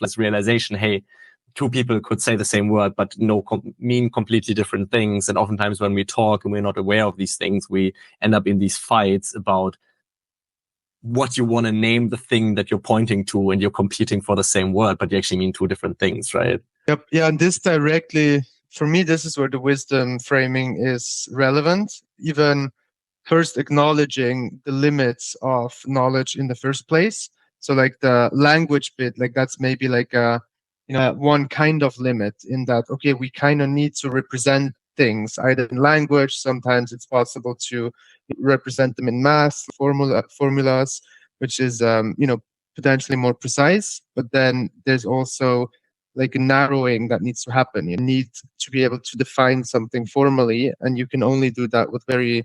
This realization, hey, two people could say the same word, but mean completely different things. And oftentimes when we talk and we're not aware of these things, we end up in these fights about what you want to name the thing that you're pointing to, and you're competing for the same word, but you actually mean two different things, right? Yep. Yeah. And this directly, for me, this is where the wisdom framing is relevant. Even first acknowledging the limits of knowledge in the first place. So like the language bit, like that's maybe like one kind of limit in that, okay, we kind of need to represent things either in language. Sometimes it's possible to represent them in math formulas, which is, potentially more precise. But then there's also like a narrowing that needs to happen. You need to be able to define something formally, and you can only do that with very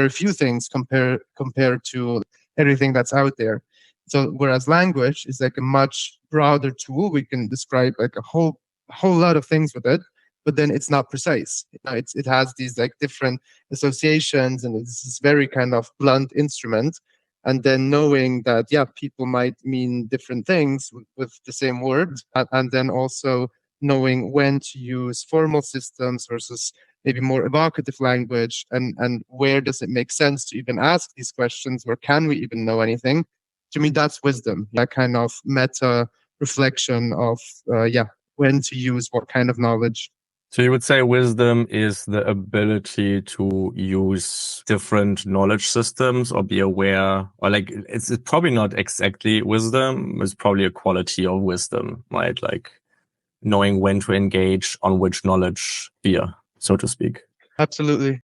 few things compared to everything that's out there. So whereas language is like a much broader tool, we can describe like a whole lot of things with it, but then it's not precise. It has these like different associations, and it's this very kind of blunt instrument. And then knowing that, people might mean different things with the same word, and then also knowing when to use formal systems versus maybe more evocative language, and where does it make sense to even ask these questions, or can we even know anything? To me, that's wisdom, that kind of meta reflection of, when to use what kind of knowledge. So you would say wisdom is the ability to use different knowledge systems or be aware, or like it's probably not exactly wisdom, it's probably a quality of wisdom, right? Like knowing when to engage on which knowledge sphere, so to speak. Absolutely.